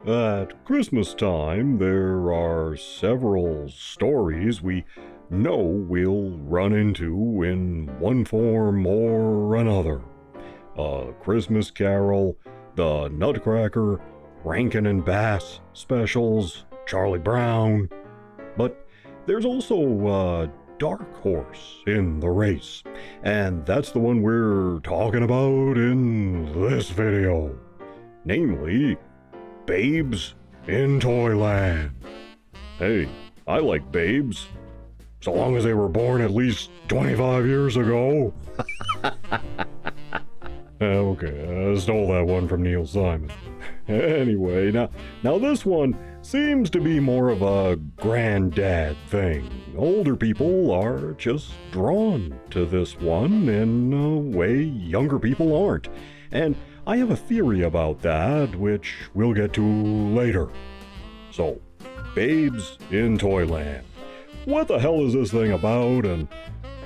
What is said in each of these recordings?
At Christmas time, there are several stories we know we'll run into in one form or another. A Christmas Carol, the Nutcracker, Rankin and Bass specials, Charlie Brown. But there's also a dark horse in the race, and that's the one we're talking about in this video. Namely, Babes in Toyland. Hey, I like babes, so long as they were born at least 25 years ago. Okay, I stole that one from Neil Simon. Anyway, now this one seems to be more of a granddad thing. Older people are just drawn to this one in a way younger people aren't. And I have a theory about that, which we'll get to later. So, Babes in Toyland. What the hell is this thing about, and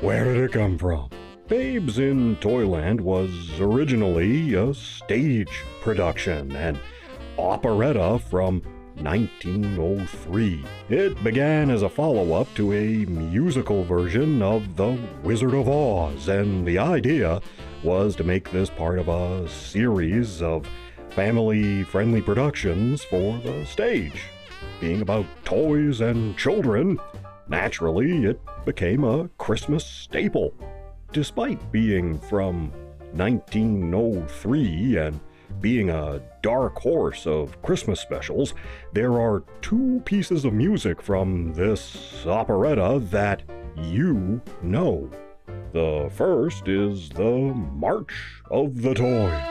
where did it come from? Babes in Toyland was originally a stage production, an operetta from 1903. It began as a follow-up to a musical version of The Wizard of Oz, and the idea was to make this part of a series of family-friendly productions for the stage. Being about toys and children, naturally it became a Christmas staple. Despite being from 1903 and being a dark horse of Christmas specials, there are two pieces of music from this operetta that you know. The first is the March of the Toys.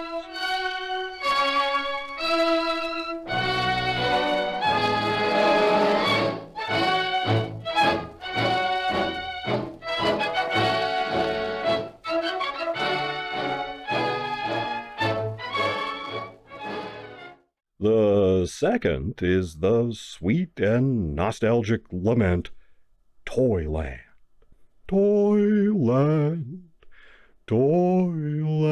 The second is the sweet and nostalgic lament, Toyland. Toyland, Toyland,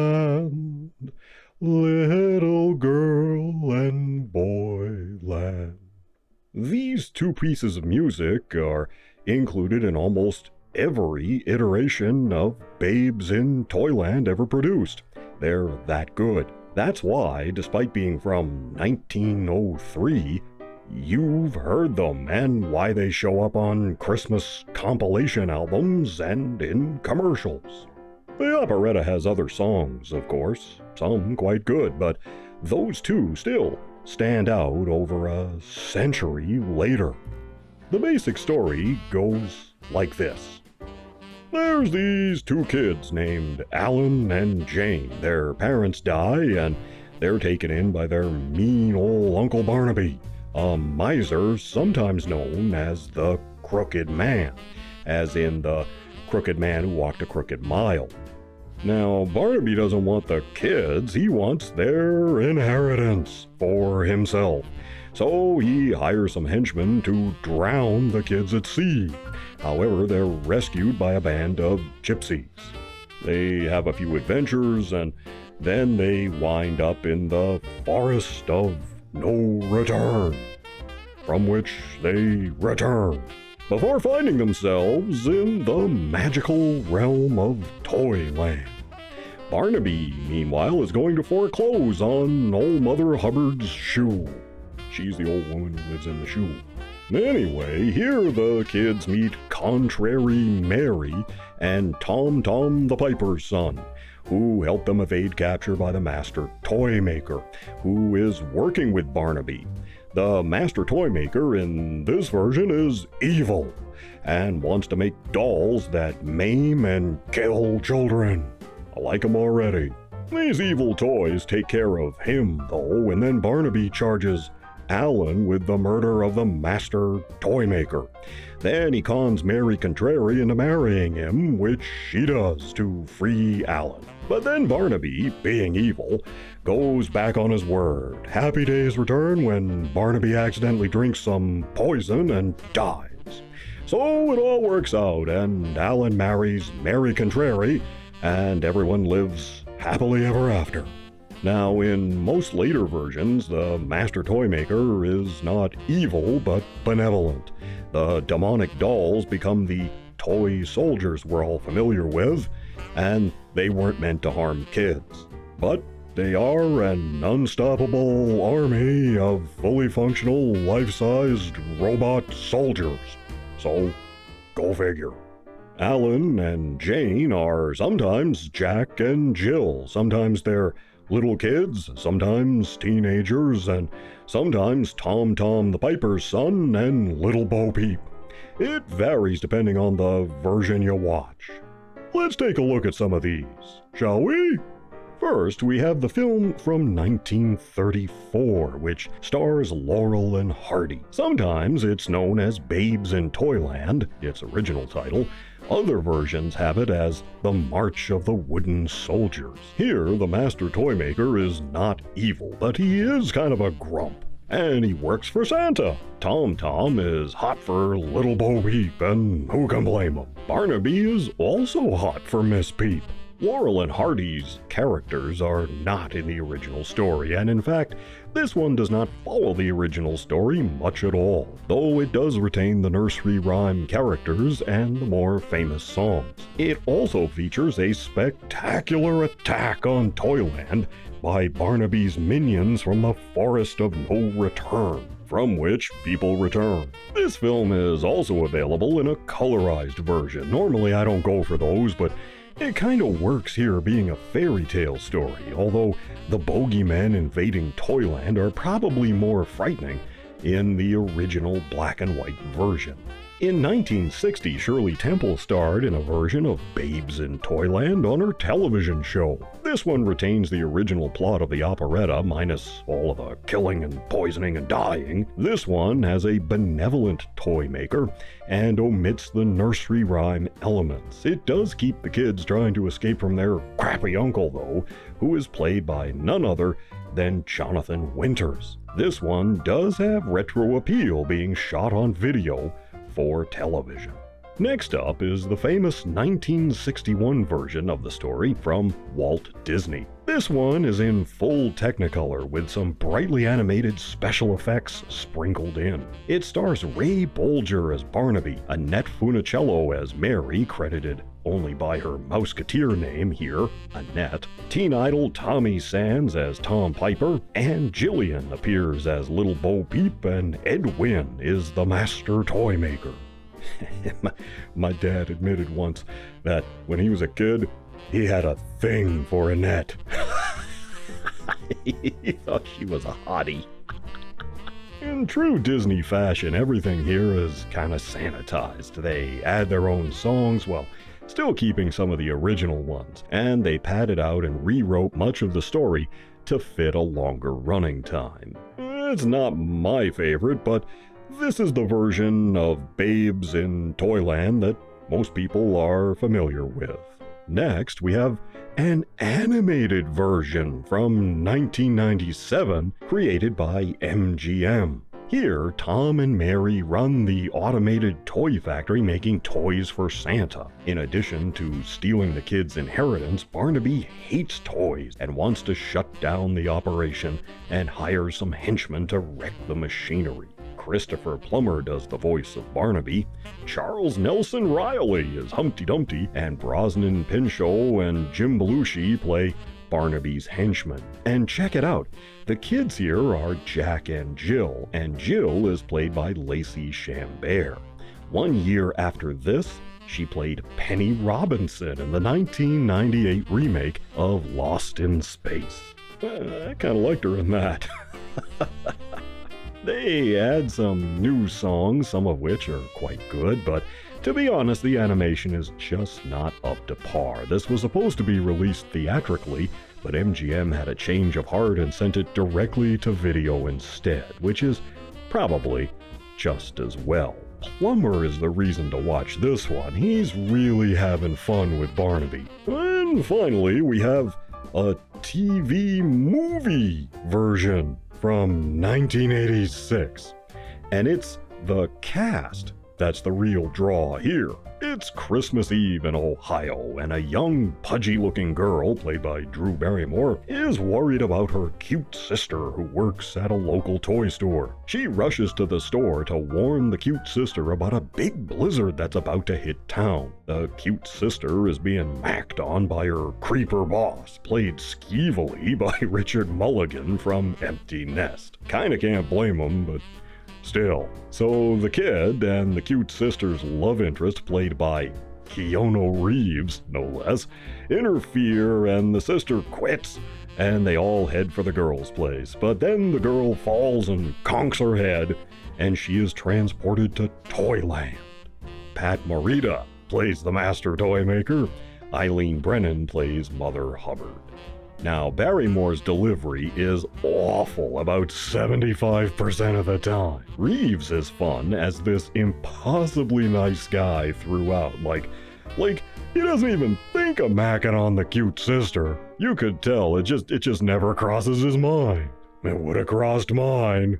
little girl and boyland. These two pieces of music are included in almost every iteration of Babes in Toyland ever produced. They're that good. That's why, despite being from 1903, you've heard them, and why they show up on Christmas compilation albums and in commercials. The operetta has other songs, of course, some quite good, but those two still stand out over a century later. The basic story goes like this. There's these two kids named Alan and Jane. Their parents die, and they're taken in by their mean old Uncle Barnaby, a miser sometimes known as the Crooked Man, as in the crooked man who walked a crooked mile. Now, Barnaby doesn't want the kids, he wants their inheritance for himself. So he hires some henchmen to drown the kids at sea. However, they're rescued by a band of gypsies. They have a few adventures, and then they wind up in the Forest of No Return, from which they return, before finding themselves in the magical realm of Toyland. Barnaby, meanwhile, is going to foreclose on old Mother Hubbard's shoe. She's the old woman who lives in the shoe. Anyway, here the kids meet Contrary Mary and Tom Tom the Piper's son, who help them evade capture by the Master Toy Maker, who is working with Barnaby. The Master Toy Maker in this version is evil and wants to make dolls that maim and kill children. I like him already. These evil toys take care of him, though, and then Barnaby charges Alan with the murder of the Master Toy Maker. Then he cons Mary Contrary into marrying him, which she does to free Alan. But then Barnaby, being evil, goes back on his word. Happy days return when Barnaby accidentally drinks some poison and dies. So it all works out, and Alan marries Mary Contrary, and everyone lives happily ever after. Now, in most later versions, the master toy maker is not evil, but benevolent. The demonic dolls become the toy soldiers we're all familiar with, and they weren't meant to harm kids. But they are an unstoppable army of fully functional, life-sized robot soldiers. So, go figure. Alan and Jane are sometimes Jack and Jill. Sometimes they're little kids, sometimes teenagers, and sometimes Tom Tom the Piper's son and Little Bo Peep. It varies depending on the version you watch. Let's take a look at some of these, shall we? First, we have the film from 1934, which stars Laurel and Hardy. Sometimes it's known as Babes in Toyland, its original title. Other versions have it as The March of the Wooden Soldiers. Here, the master toy maker is not evil, but he is kind of a grump. And he works for Santa. Tom Tom is hot for Little Bo Peep, and who can blame him? Barnaby is also hot for Miss Peep. Laurel and Hardy's characters are not in the original story, and in fact, this one does not follow the original story much at all, though it does retain the nursery rhyme characters and the more famous songs. It also features a spectacular attack on Toyland by Barnaby's minions from the Forest of No Return, from which people return. This film is also available in a colorized version. Normally I don't go for those, but it kind of works here being a fairy tale story, although the bogeymen invading Toyland are probably more frightening in the original black and white version. In 1960, Shirley Temple starred in a version of Babes in Toyland on her television show. This one retains the original plot of the operetta, minus all of the killing and poisoning and dying. This one has a benevolent toy maker and omits the nursery rhyme elements. It does keep the kids trying to escape from their crappy uncle, though, who is played by none other than Jonathan Winters. This one does have retro appeal, being shot on video for television. Next up is the famous 1961 version of the story from Walt Disney. This one is in full Technicolor with some brightly animated special effects sprinkled in. It stars Ray Bolger as Barnaby, Annette Funicello as Mary, credited only by her Mouseketeer name here, Annette, teen idol Tommy Sands as Tom Piper, and Jillian appears as Little Bo Peep, and Ed Wynn is the master toy maker. My dad admitted once that when he was a kid, he had a thing for Annette. He thought she was a hottie. In true Disney fashion, everything here is kind of sanitized. They add their own songs while still keeping some of the original ones, and they padded out and rewrote much of the story to fit a longer running time. It's not my favorite, but this is the version of Babes in Toyland that most people are familiar with. Next, we have an animated version from 1997 created by MGM. Here, Tom and Mary run the automated toy factory making toys for Santa. In addition to stealing the kids' inheritance, Barnaby hates toys and wants to shut down the operation and hire some henchmen to wreck the machinery. Christopher Plummer does the voice of Barnaby, Charles Nelson Riley is Humpty Dumpty, and Brosnan Pinchot and Jim Belushi play Barnaby's henchmen. And check it out, the kids here are Jack and Jill is played by Lacey Chambert. 1 year after this, she played Penny Robinson in the 1998 remake of Lost in Space. I kind of liked her in that. They add some new songs, some of which are quite good, but to be honest, the animation is just not up to par. This was supposed to be released theatrically, but MGM had a change of heart and sent it directly to video instead, which is probably just as well. Plummer is the reason to watch this one. He's really having fun with Barnaby. And finally, we have a TV movie version from 1986. And it's the cast that's the real draw here. It's Christmas Eve in Ohio, and a young, pudgy-looking girl, played by Drew Barrymore, is worried about her cute sister who works at a local toy store. She rushes to the store to warn the cute sister about a big blizzard that's about to hit town. The cute sister is being macked on by her creeper boss, played skeevily by Richard Mulligan from Empty Nest. Kinda can't blame him, but still. So the kid and the cute sister's love interest, played by Keanu Reeves, no less, interfere and the sister quits, and they all head for the girl's place. But then the girl falls and conks her head, and she is transported to Toyland. Pat Morita plays the master toy maker. Eileen Brennan plays Mother Hubbard. Now, Barrymore's delivery is awful about 75% of the time. Reeves is fun as this impossibly nice guy throughout. Like, he doesn't even think of macking on the cute sister. You could tell it just never crosses his mind. It would have crossed mine.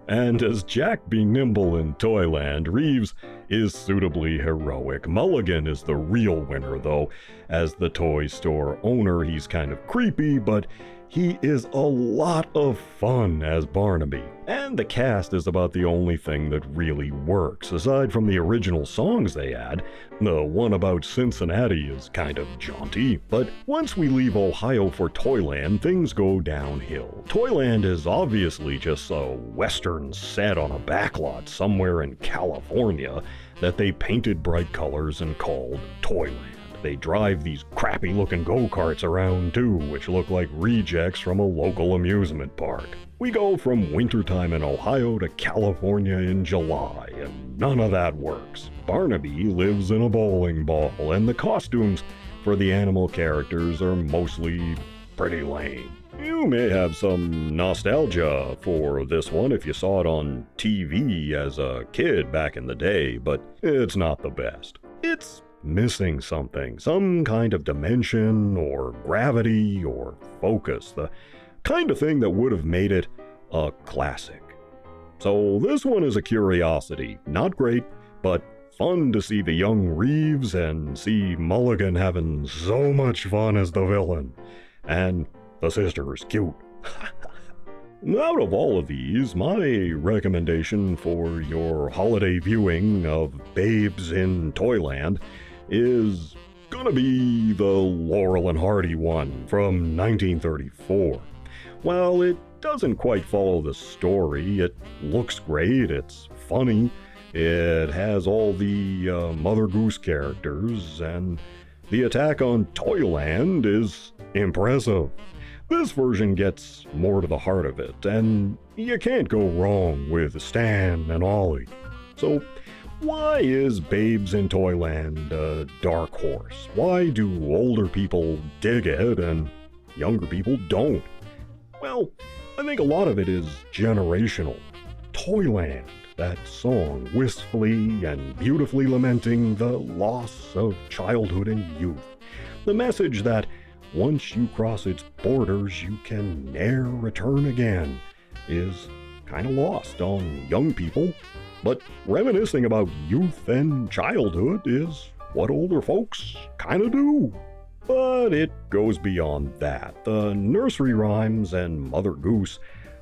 And as Jack Be Nimble in Toyland, Reeves is suitably heroic. Mulligan is the real winner, though. As the toy store owner, he's kind of creepy, but he is a lot of fun as Barnaby. And the cast is about the only thing that really works. Aside from the original songs they add, the one about Cincinnati is kind of jaunty. But once we leave Ohio for Toyland, things go downhill. Toyland is obviously just a western set on a backlot somewhere in California that they painted bright colors and called Toyland. They drive these crappy-looking go-karts around too, which look like rejects from a local amusement park. We go from wintertime in Ohio to California in July, and none of that works. Barnaby lives in a bowling ball, and the costumes for the animal characters are mostly pretty lame. You may have some nostalgia for this one if you saw it on TV as a kid back in the day, but it's not the best. It's missing something, some kind of dimension or gravity or focus, the kind of thing that would have made it a classic. So this one is a curiosity. Not great, but fun to see the young Reeves and see Mulligan having so much fun as the villain. And the sister is cute. Out of all of these, my recommendation for your holiday viewing of Babes in Toyland is gonna be the Laurel and Hardy one from 1934. While it doesn't quite follow the story, it looks great, it's funny, it has all the Mother Goose characters, and the attack on Toyland is impressive. This version gets more to the heart of it, and you can't go wrong with Stan and Ollie. So why is Babes in Toyland a dark horse? Why do older people dig it and younger people don't? Well, I think a lot of it is generational. Toyland, that song wistfully and beautifully lamenting the loss of childhood and youth. The message that once you cross its borders, you can ne'er return again is kind of lost on young people. But reminiscing about youth and childhood is what older folks kind of do. But it goes beyond that. The nursery rhymes and Mother Goose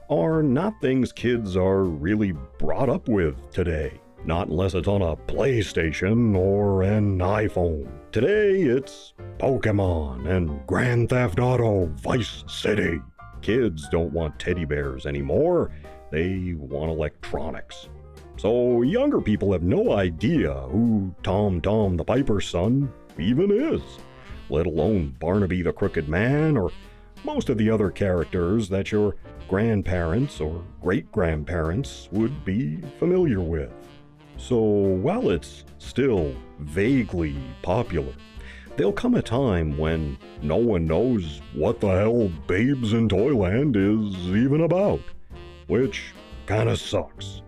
are not things kids are really brought up with today. Not unless it's on a PlayStation or an iPhone. Today it's Pokemon and Grand Theft Auto Vice City. Kids don't want teddy bears anymore. They want electronics. So younger people have no idea who Tom the Piper's son even is, let alone Barnaby the Crooked Man or most of the other characters that your grandparents or great-grandparents would be familiar with. So while it's still vaguely popular, there'll come a time when no one knows what the hell Babes in Toyland is even about, which kinda sucks.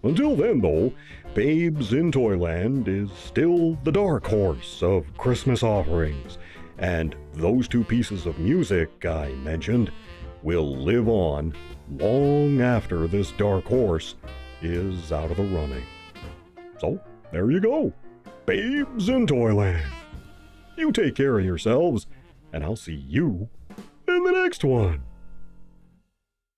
Until then, though, Babes in Toyland is still the dark horse of Christmas offerings, and those two pieces of music I mentioned will live on long after this dark horse is out of the running. So, there you go. Babes in Toyland. You take care of yourselves, and I'll see you in the next one.